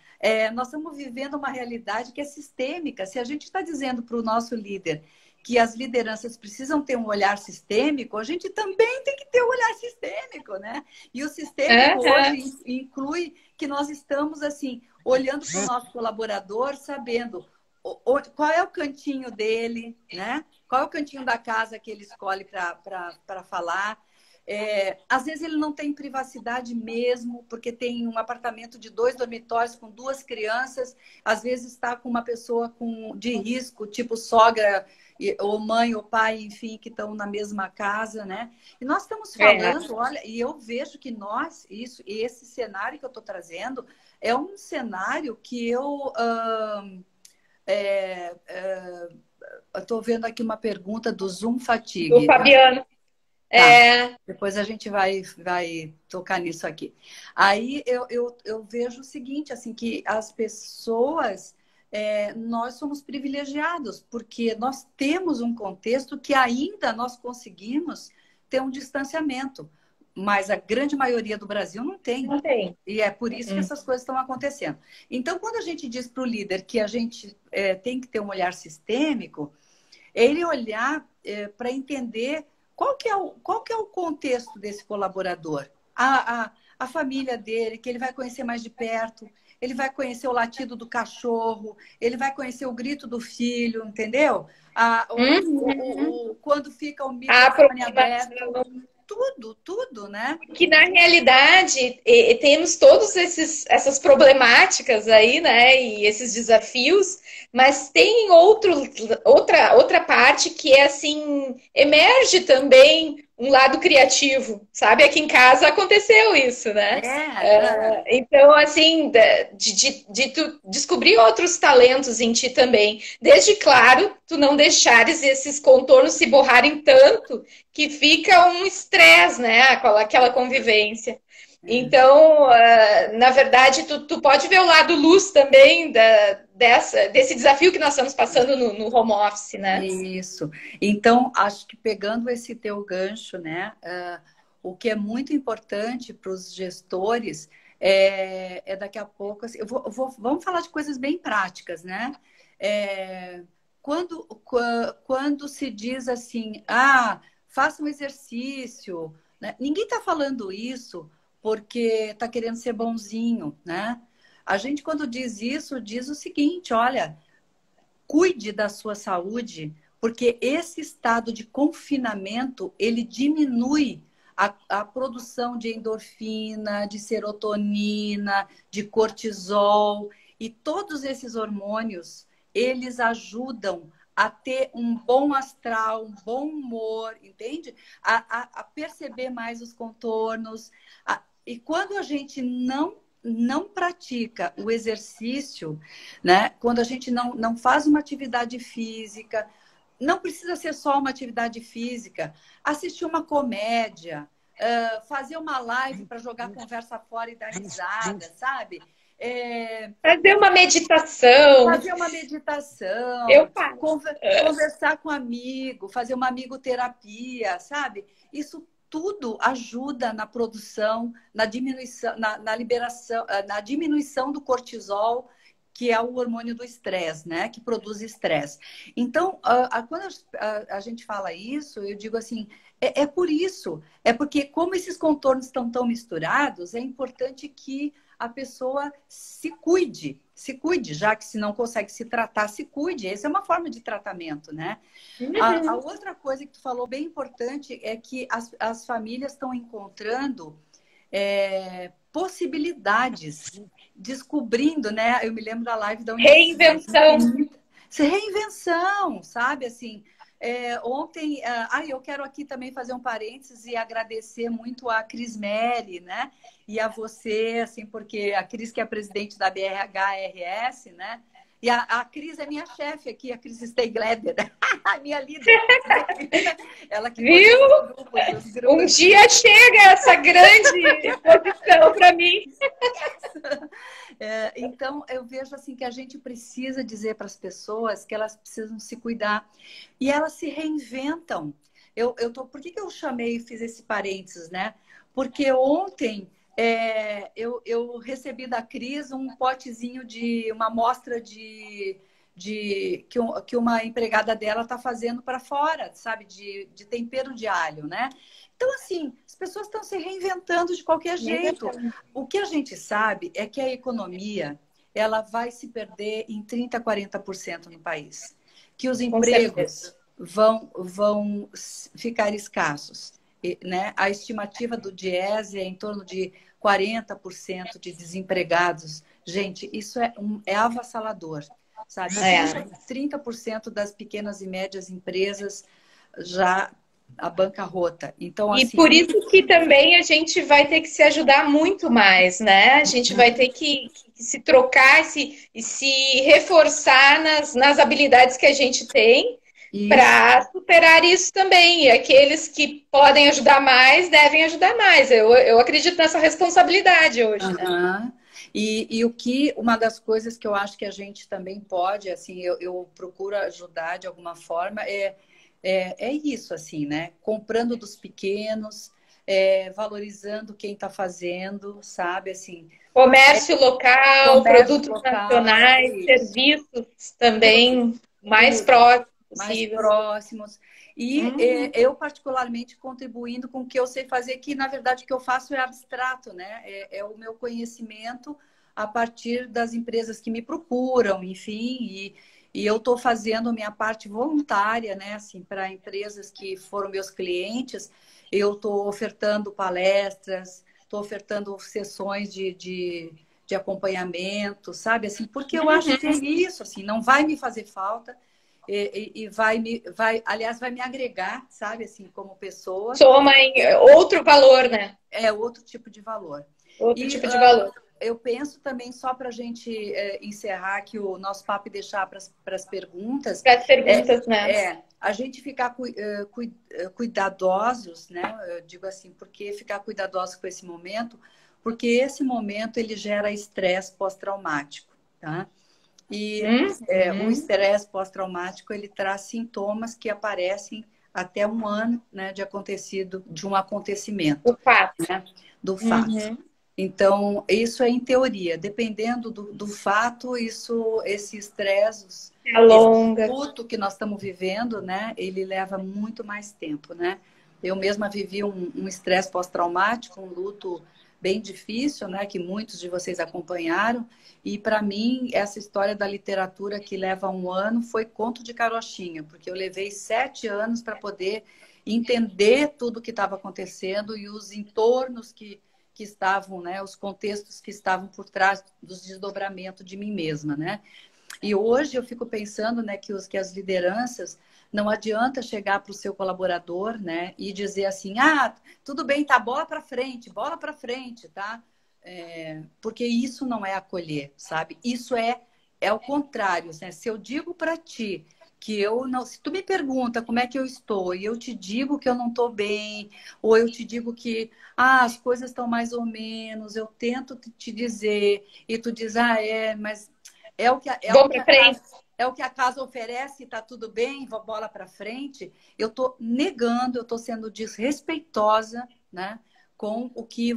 Nós estamos vivendo uma realidade que é sistêmica. Se a gente está dizendo para o nosso líder que as lideranças precisam ter um olhar sistêmico, a gente também tem que ter um olhar sistêmico, né? E o sistêmico Uhum. hoje inclui que nós estamos assim olhando para o nosso colaborador, sabendo qual é o cantinho dele, né? Qual é o cantinho da casa que ele escolhe para falar. Às vezes ele não tem privacidade mesmo, porque tem um apartamento de 2 dormitórios com 2 crianças, às vezes está com uma pessoa de risco, tipo sogra, ou mãe ou pai, enfim, que estão na mesma casa, né? E nós estamos É. falando, olha, e eu vejo que esse cenário que eu estou trazendo é um cenário que eu estou vendo aqui uma pergunta do Zoom Do Fatigue. Fabiano. Tá, É. depois a gente vai tocar nisso aqui. Aí eu vejo o seguinte, assim, que as pessoas, nós somos privilegiados, porque nós temos um contexto que ainda nós conseguimos ter um distanciamento, mas a grande maioria do Brasil não tem. Não tem. E é por isso que essas coisas estão acontecendo. Então, quando a gente diz para o líder que a gente tem que ter um olhar sistêmico, é ele olhar para entender qual que é o contexto desse colaborador. A família dele, que ele vai conhecer mais de perto, ele vai conhecer o latido do cachorro, ele vai conhecer o grito do filho, entendeu? Uhum. Quando fica o A microfone aberto. aproximação. tudo, né? Que na realidade temos todas essas problemáticas aí, né? E esses desafios, mas tem outra parte que é assim, emerge também um lado criativo, sabe? Aqui em casa aconteceu isso, né? Então, assim, de tu descobrir outros talentos em ti também. Desde, claro, tu não deixares esses contornos se borrarem tanto que fica um estresse, né? Aquela convivência. Então, na verdade, tu pode ver o lado luz também desse desafio que nós estamos passando no home office, né? Isso. Então, acho que pegando esse teu gancho, né? O que é muito importante para os gestores é daqui a pouco. Assim, vamos falar de coisas bem práticas, né? É, quando se diz assim, faça um exercício, né? Ninguém está falando isso porque está querendo ser bonzinho, né? A gente, quando diz isso, diz o seguinte: olha, cuide da sua saúde, porque esse estado de confinamento, ele diminui a produção de endorfina, de serotonina, de cortisol, e todos esses hormônios, eles ajudam a ter um bom astral, um bom humor, entende? A perceber mais os contornos. E quando a gente não pratica o exercício, né? Quando a gente não faz uma atividade física, não precisa ser só uma atividade física, assistir uma comédia, fazer uma live para jogar conversa fora e dar risada, sabe? Fazer uma meditação. Fazer uma meditação, Eu faço. conversar com um amigo, fazer uma amigoterapia, sabe? Isso tudo ajuda na produção, na diminuição, na liberação, na diminuição do cortisol, que é o hormônio do estresse, né? Que produz estresse. Então, quando a gente fala isso, eu digo assim, é por isso. É porque, como esses contornos estão tão misturados, é importante que a pessoa se cuide, já que se não consegue se tratar, se cuide. Essa é uma forma de tratamento, né? A outra coisa que tu falou bem importante é que as famílias estão encontrando possibilidades, descobrindo, né? Eu me lembro da live da Reinvenção. Reinvenção, sabe? Assim, ontem, eu quero aqui também fazer um parênteses e agradecer muito a Cris Meli, né? E a você, assim, porque a Cris, que é a presidente da BRHRS, né? E a Cris é minha chefe aqui, a Cris Steigleder, a minha líder. Ela que viu? Um dia chega essa grande posição para mim. Então, eu vejo assim que a gente precisa dizer para as pessoas que elas precisam se cuidar. E elas se reinventam. Por que eu chamei e fiz esse parênteses, né? Porque ontem eu recebi da Cris um potezinho de uma amostra que uma empregada dela está fazendo para fora, sabe? De tempero de alho, né? Então, assim, as pessoas estão se reinventando de qualquer jeito. O que a gente sabe é que a economia ela vai se perder em 30%, 40% no país. Que os empregos vão ficar escassos. Né? A estimativa do Diese é em torno de 40% de desempregados. Gente, isso é avassalador. Sabe? 30% das pequenas e médias empresas já a bancarrota. Então, e assim, por isso que também a gente vai ter que se ajudar muito mais, né? A gente vai ter que se trocar e se reforçar nas habilidades que a gente tem para superar isso também. E aqueles que podem ajudar mais, devem ajudar mais. Eu acredito nessa responsabilidade hoje. Né? E uma das coisas que eu acho que a gente também pode, assim, eu procuro ajudar de alguma forma, é isso, assim, né? Comprando dos pequenos, valorizando quem está fazendo, sabe? Assim, comércio local, produtos nacionais, serviços também mais próximos. Mais próximos. E eu, particularmente, contribuindo com o que eu sei fazer, que, na verdade, o que eu faço é abstrato, né? É o meu conhecimento a partir das empresas que me procuram, enfim, E eu estou fazendo a minha parte voluntária, né? Assim, para empresas que foram meus clientes, eu estou ofertando palestras, estou ofertando sessões de acompanhamento, sabe? Assim, porque eu acho que é isso, assim, não vai me fazer falta e aliás, vai me agregar, sabe? Assim, como pessoa. Soma em outro valor, né? É outro tipo de valor. Outro E tipo de valor. eu penso também, só para a gente encerrar aqui o nosso papo e deixar para as perguntas, Para as perguntas, né? a gente ficar cuidadosos, né? Eu digo assim, porque ficar cuidadosos com esse momento? Porque esse momento ele gera estresse pós-traumático, tá? E o estresse pós-traumático ele traz sintomas que aparecem até um ano, né, de um acontecimento, O fato. né, do fato. Então, isso é em teoria. Dependendo do fato, esse estresse, esse Longa. luto que nós estamos vivendo, né, ele leva muito mais tempo, né? Eu mesma vivi um estresse pós-traumático, um luto bem difícil, né, que muitos de vocês acompanharam. E para mim, essa história da literatura que leva um ano foi conto de carochinha, porque eu levei 7 anos para poder entender tudo o que estava acontecendo e os entornos que estavam, né, os contextos que estavam por trás dos desdobramentos de mim mesma, né? E hoje eu fico pensando, né, que as lideranças não adianta chegar para o seu colaborador, né, e dizer assim, ah, tudo bem, tá, bola para frente, tá? Porque isso não é acolher, sabe? Isso é o contrário, né? Se eu digo para ti que eu não, se tu me pergunta como é que eu estou e eu te digo que eu não estou bem, ou eu te digo que as coisas estão mais ou menos, eu tento te dizer e tu diz, mas Vamos para frente. é o que a casa oferece, está tudo bem, bola para frente. Eu estou negando, eu estou sendo desrespeitosa, né? Com o que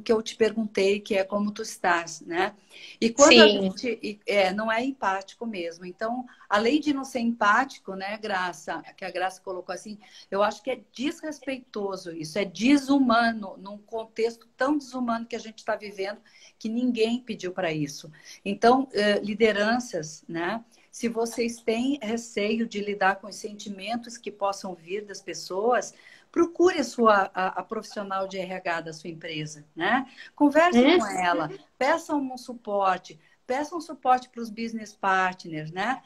eu te perguntei, que é como tu estás, né? E quando a gente não é empático mesmo. Então, além de não ser empático, né, Graça, que a Graça colocou assim, eu acho que é desrespeitoso isso, é desumano, num contexto tão desumano que a gente está vivendo, que ninguém pediu para isso. Então, lideranças, né? Se vocês têm receio de lidar com os sentimentos que possam vir das pessoas, procure a profissional de RH da sua empresa, né? Converse com ela, peça um suporte para os business partners, né?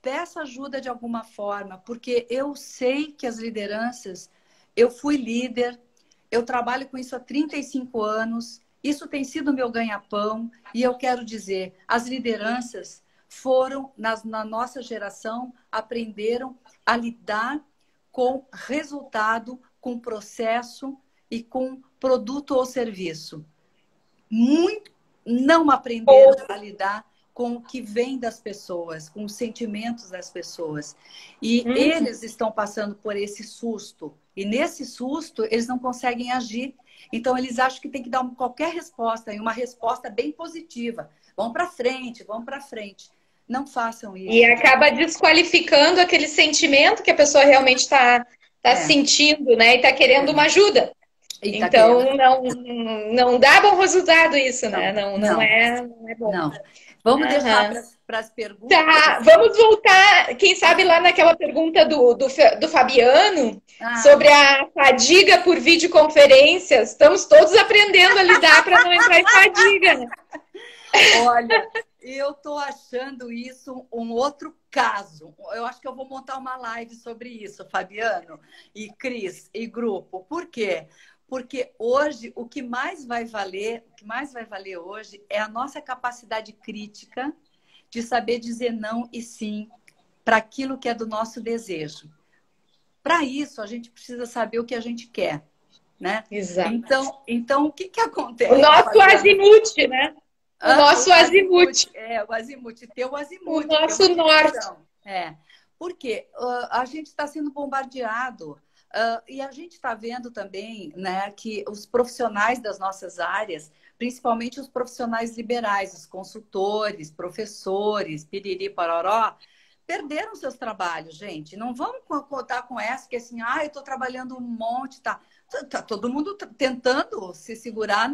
Peça ajuda de alguma forma, porque eu sei que as lideranças, eu fui líder, eu trabalho com isso há 35 anos, isso tem sido meu ganha-pão, e eu quero dizer, as lideranças foram, na nossa geração, aprenderam a lidar com resultado, com processo e com produto ou serviço. Muito não aprenderam a lidar com o que vem das pessoas, com os sentimentos das pessoas. E eles estão passando por esse susto. E nesse susto, eles não conseguem agir. Então, eles acham que tem que dar qualquer resposta, e uma resposta bem positiva. Vão para frente, vão para frente. Não façam isso. E acaba desqualificando aquele sentimento que a pessoa realmente está sentindo, né? E está querendo uma ajuda. Então, não dá bom resultado isso, né? Não é bom. Não. Vamos deixar para as perguntas. Tá, vamos voltar, quem sabe, lá naquela pergunta do Fabiano sobre a fadiga por videoconferências. Estamos todos aprendendo a lidar para não entrar em fadiga, né? Olha, eu estou achando isso um outro caso. Eu acho que eu vou montar uma live sobre isso, Fabiano e Cris e grupo. Por quê? Porque hoje o que mais vai valer hoje é a nossa capacidade crítica de saber dizer não e sim para aquilo que é do nosso desejo. Para isso, a gente precisa saber o que a gente quer, né? Exato. Então o que acontece? O nosso azimuth, né? O nosso azimuth. O azimuth. Ter o azimuth. O nosso norte. Porque a gente está sendo bombardeado. E a gente está vendo também, né, que os profissionais das nossas áreas, principalmente os profissionais liberais, os consultores, professores, piriri, pororó, perderam seus trabalhos, gente. Não vamos contar com essa, que assim, eu estou trabalhando um monte, tá todo mundo tentando se segurar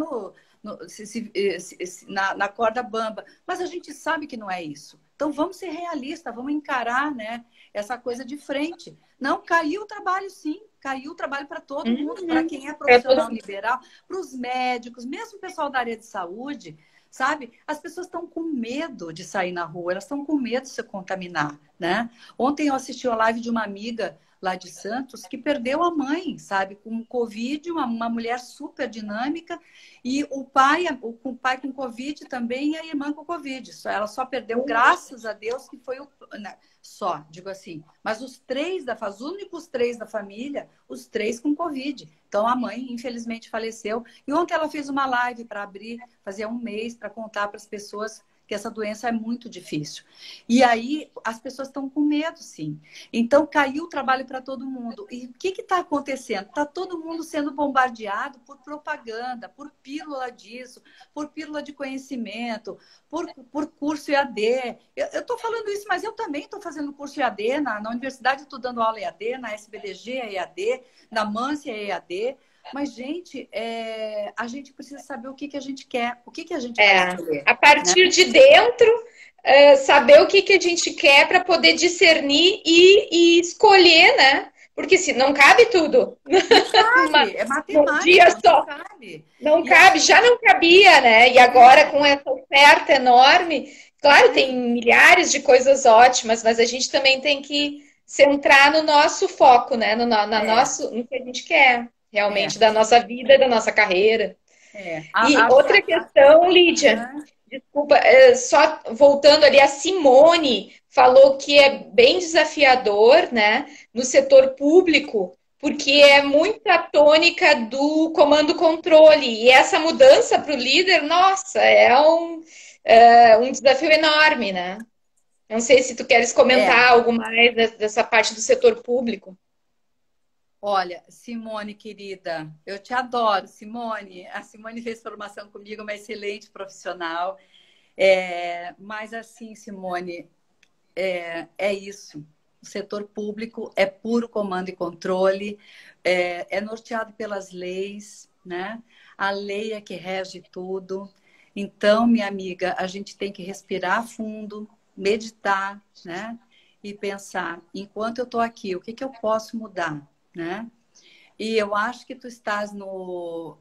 na corda bamba. Mas a gente sabe que não é isso. Então, vamos ser realistas, vamos encarar, né, essa coisa de frente. Não, caiu o trabalho, sim. Caiu o trabalho para todo mundo, para quem é profissional liberal, para os médicos, mesmo o pessoal da área de saúde, sabe? As pessoas estão com medo de sair na rua, elas estão com medo de se contaminar, né? Ontem eu assisti a live de uma amiga lá de Santos que perdeu a mãe, sabe? Com Covid, uma mulher super dinâmica, e o pai com Covid também e a irmã com Covid. Ela só perdeu, graças a Deus, que foi o... Né? Só, digo assim. Mas os os únicos três da família, os três com Covid. Então, a mãe, infelizmente, faleceu. E ontem ela fez uma live para abrir, fazia um mês, para contar para as pessoas que essa doença é muito difícil. E aí, as pessoas estão com medo, sim. Então, caiu o trabalho para todo mundo. E o que está acontecendo? Está todo mundo sendo bombardeado por propaganda, por pílula disso, por pílula de conhecimento, por curso EAD. Eu estou falando isso, mas eu também estou fazendo curso EAD. Na universidade, estou dando aula EAD, na SBDG é EAD, na Mância é EAD. Mas, gente, a gente precisa saber o que a gente quer, o que a gente vai escolher. A partir de dentro, saber o que a gente quer para poder discernir e escolher, né? Porque se não cabe tudo. Não cabe, é matemática, um dia só. não cabe. Não cabe, já não cabia, né? E agora, com essa oferta enorme, claro, tem milhares de coisas ótimas, mas a gente também tem que centrar no nosso foco, né? No que a gente quer, realmente, da nossa vida e da nossa carreira. E outra questão, Lídia, desculpa, só voltando ali, a Simone falou que é bem desafiador, né, no setor público, porque é muita tônica do comando-controle. E essa mudança para o líder, nossa, um desafio enorme, né? Não sei se tu queres comentar algo mais dessa parte do setor público. Olha, Simone, querida, eu te adoro, Simone. A Simone fez formação comigo, uma excelente profissional. Mas assim, Simone, é isso. O setor público é puro comando e controle, é norteado pelas leis, né? A lei é que rege tudo. Então, minha amiga, a gente tem que respirar fundo, meditar, né? E pensar, enquanto eu estou aqui, o que eu posso mudar, né? E eu acho que tu estás no...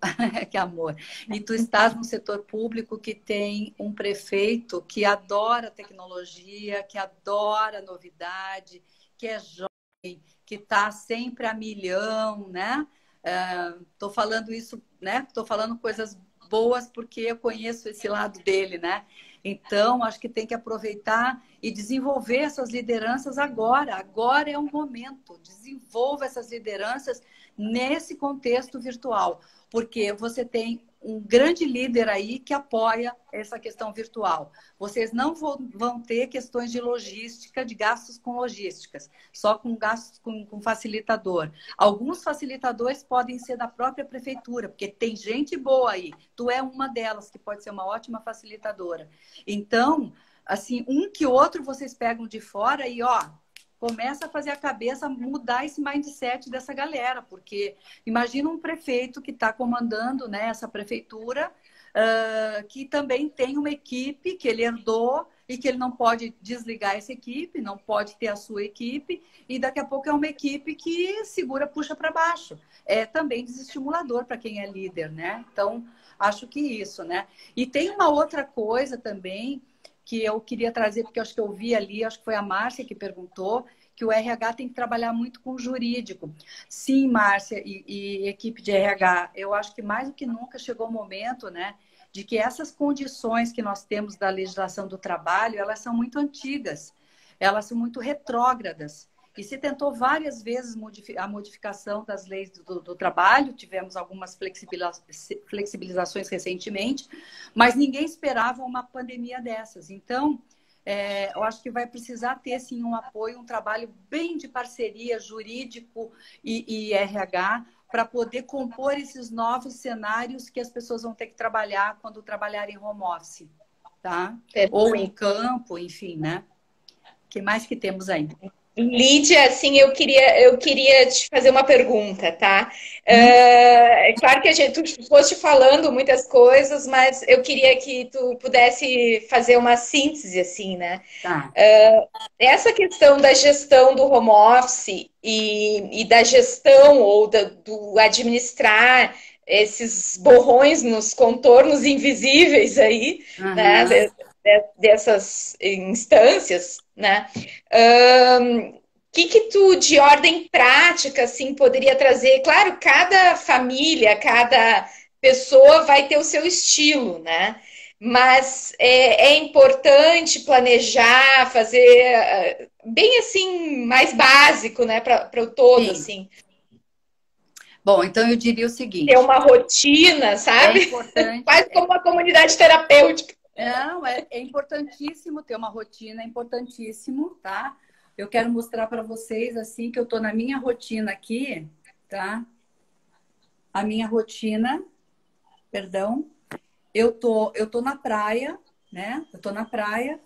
que amor! E tu estás no setor público que tem um prefeito que adora tecnologia, que adora novidade, que é jovem, que está sempre a milhão, né? Estou falando isso, né? Estou falando coisas boas porque eu conheço esse lado dele, né? Então, acho que tem que aproveitar e desenvolver essas lideranças agora. Agora é o momento. Desenvolva essas lideranças nesse contexto virtual, porque você tem um grande líder aí que apoia essa questão virtual. Vocês não vão ter questões de logística, de gastos com logísticas, só com gastos com facilitador. Alguns facilitadores podem ser da própria prefeitura, porque tem gente boa aí. Tu é uma delas que pode ser uma ótima facilitadora. Então, assim, um que outro vocês pegam de fora e, ó, começa a fazer a cabeça, mudar esse mindset dessa galera, porque imagina um prefeito que está comandando, né, essa prefeitura, que também tem uma equipe que ele herdou e que ele não pode desligar essa equipe, não pode ter a sua equipe, e daqui a pouco é uma equipe que segura, puxa para baixo. É também desestimulador para quem é líder, né? Então, acho que isso, né? E tem uma outra coisa também que eu queria trazer, porque eu acho que eu vi ali, acho que foi a Márcia que perguntou, que o RH tem que trabalhar muito com o jurídico. Sim, Márcia e equipe de RH, eu acho que mais do que nunca chegou o momento, né, de que essas condições que nós temos da legislação do trabalho, elas são muito antigas, elas são muito retrógradas. E se tentou várias vezes a modificação das leis do trabalho, tivemos algumas flexibilizações recentemente, mas ninguém esperava uma pandemia dessas. Então, eu acho que vai precisar ter, sim, um apoio, um trabalho bem de parceria jurídico e RH para poder compor esses novos cenários que as pessoas vão ter que trabalhar quando trabalharem em home office, tá? Ou em campo, enfim, né? O que mais que temos aí? Lídia, assim, eu queria te fazer uma pergunta, tá? Hum? É claro que tu foste falando muitas coisas, mas eu queria que tu pudesse fazer uma síntese, assim, né? Tá. Essa questão da gestão do home office e da gestão ou do administrar esses borrões nos contornos invisíveis aí, né? Aham. Dessas instâncias, né? Que tu, de ordem prática, assim, poderia trazer? Claro, cada família, cada pessoa vai ter o seu estilo, né? Mas é importante planejar, fazer bem assim, mais básico, né, para o todo, Sim. assim, Bom, então eu diria o ter seguinte: uma rotina, é sabe? importante, Quase como uma comunidade terapêutica. não, é importantíssimo ter uma rotina, é importantíssimo, tá? Eu quero mostrar para vocês assim que eu tô na minha rotina aqui, tá? A minha rotina, perdão, eu tô na praia, né? Eu tô na praia,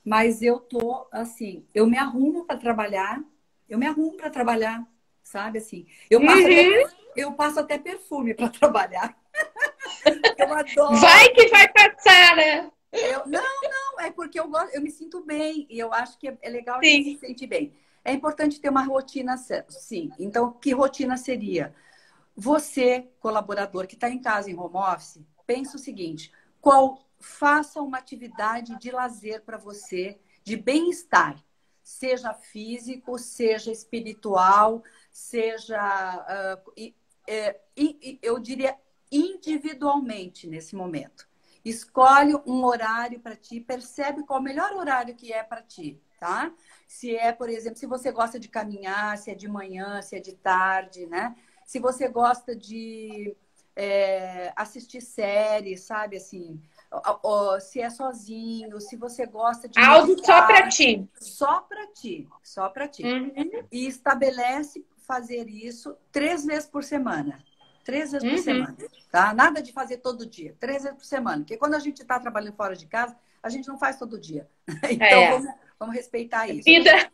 mas eu tô assim, eu me arrumo para trabalhar, eu me arrumo para trabalhar, sabe assim? Uhum. Eu passo até perfume para trabalhar. Eu Vai adoro. que vai passar, né? Não, é porque eu gosto, eu me sinto bem e eu acho que é legal a gente se Sim. sentir bem. É importante ter uma rotina, sim. Então, que rotina seria? Você, colaborador que está em casa em home office, pensa o seguinte: faça uma atividade de lazer para você, de bem-estar, seja físico, seja espiritual, seja, eu diria, individualmente nesse momento. Escolhe um horário para ti, percebe qual o melhor horário que é para ti, tá? Se é, por exemplo, se você gosta de caminhar, se é de manhã, se é de tarde, né? Se você gosta de assistir séries, sabe assim, se é sozinho, se você gosta de Algo só para meditar, ti. só para ti, só para ti. Uhum. E estabelece fazer isso 3 vezes por semana. 3 vezes por Uhum. semana, tá? Nada de fazer todo dia, 3 vezes por semana. Porque quando a gente está trabalhando fora de casa, a gente não faz todo dia. Então, É. vamos respeitar isso. Vida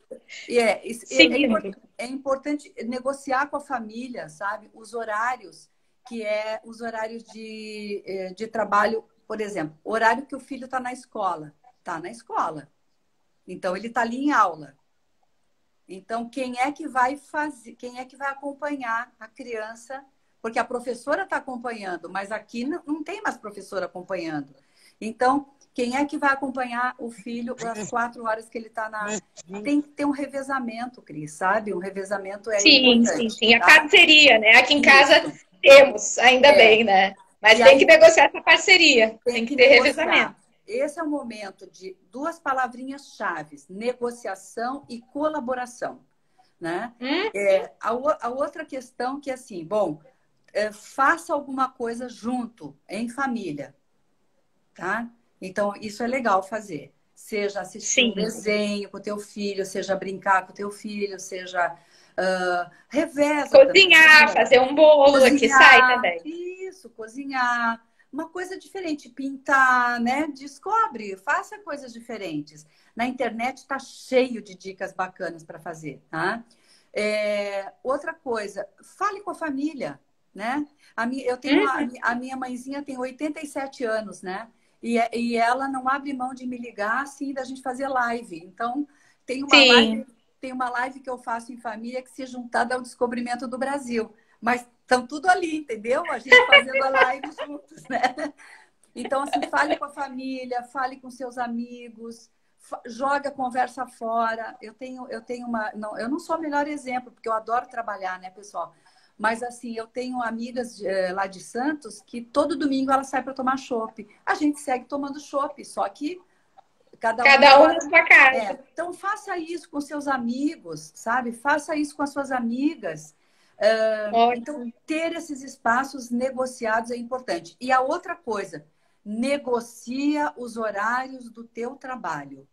E seguindo. é importante negociar com a família, sabe? Os horários, que é os horários de trabalho, por exemplo, o horário que o filho está na escola. Está na escola. Então, ele está ali em aula. Então, quem é que vai fazer, quem é que vai acompanhar a criança? Porque a professora está acompanhando, mas aqui não tem mais professora acompanhando. Então, quem é que vai acompanhar o filho às 4 horas que ele está na. Tem que ter um revezamento, Cris, sabe? Um revezamento é Sim, sim, importante, sim. A tá? parceria, né? Aqui em casa Isso. temos, ainda É. bem, né? Mas E tem que aí negociar essa parceria, tem tem que que ter revezamento. negociar. Esse é o momento de duas palavrinhas-chave: negociação e colaboração, né? Hum? A outra questão que é assim, bom, faça alguma coisa junto, em família, tá? Então, isso é legal fazer. Seja assistir um Sim. desenho com o teu filho, seja brincar com o teu filho, seja reveza também. Cozinhar, fazer um bolo, que sai Cozinhar, também. isso, cozinhar. Uma coisa diferente, pintar, né? Descobre, faça coisas diferentes. Na internet está cheio de dicas bacanas para fazer, tá? Outra coisa, fale com a família, né? Eu tenho Hum? a minha mãezinha tem 87 anos, né? E ela não abre mão de me ligar assim da gente fazer live. Então, tem uma live, Sim. tem uma live que eu faço em família que se juntar dá o descobrimento do Brasil. Mas estão tudo ali, entendeu? A gente fazendo a live juntos, né? Então, assim, fale com a família, fale com seus amigos, joga a conversa fora. Eu tenho uma. Não, eu não sou o melhor exemplo, porque eu adoro trabalhar, né, pessoal? Mas, assim, eu tenho amigas lá de Santos que todo domingo elas saem para tomar chopp. A gente segue tomando chopp, só que cada um Cada um agora. na sua casa. Então, faça isso com seus amigos, sabe? Faça isso com as suas amigas. Então, Ótimo. ter esses espaços negociados é importante. E a outra coisa, negocia os horários do teu trabalho,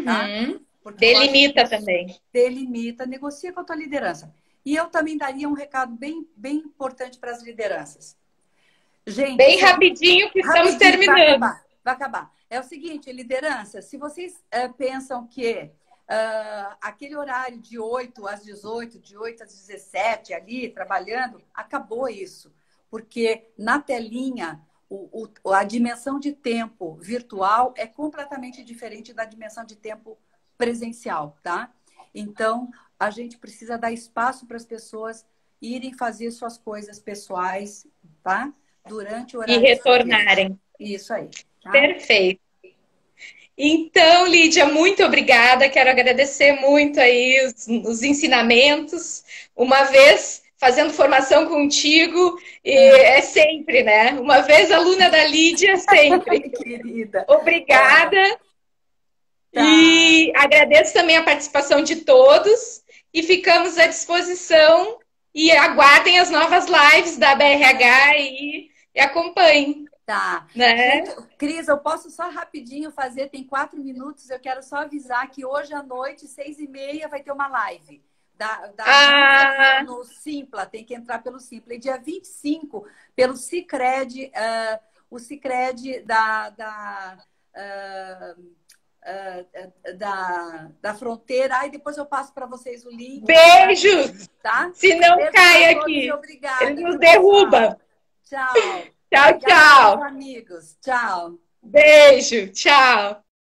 tá? Uhum. Porque eu acho que Delimita isso também. delimita, negocia com a tua liderança. E eu também daria um recado bem, bem importante para as lideranças. Gente, Bem rapidinho que estamos rapidinho, vai terminando. acabar, vai acabar. É o seguinte, liderança, se vocês pensam que aquele horário de 8 às 18, de 8 às 17 ali, trabalhando, acabou isso. Porque na telinha, a dimensão de tempo virtual é completamente diferente da dimensão de tempo presencial, tá? Então, a gente precisa dar espaço para as pessoas irem fazer suas coisas pessoais, tá? Durante o E horário de serviço. retornarem. Isso aí, tá? Perfeito. Então, Lídia, muito obrigada. Quero agradecer muito aí os ensinamentos. Uma vez fazendo formação contigo, e é sempre, né? Uma vez aluna da Lídia, sempre. Querida. Obrigada. Tá. E agradeço também a participação de todos. E ficamos à disposição. E aguardem as novas lives da BRH e acompanhem. Tá. Né? Gente, Cris, eu posso só rapidinho fazer, tem 4 minutos, eu quero só avisar que hoje à noite, 6h30, vai ter uma live. No Simpla, tem que entrar pelo Simpla. E dia 25, pelo Sicredi, o Sicredi da fronteira. Aí depois eu passo para vocês o link. Beijos! Tá? Se não Beijo cai todos, aqui. Obrigada. Ele nos derruba. Tchau. Tchau, Obrigada, tchau. amigos. Tchau. Beijo. Tchau.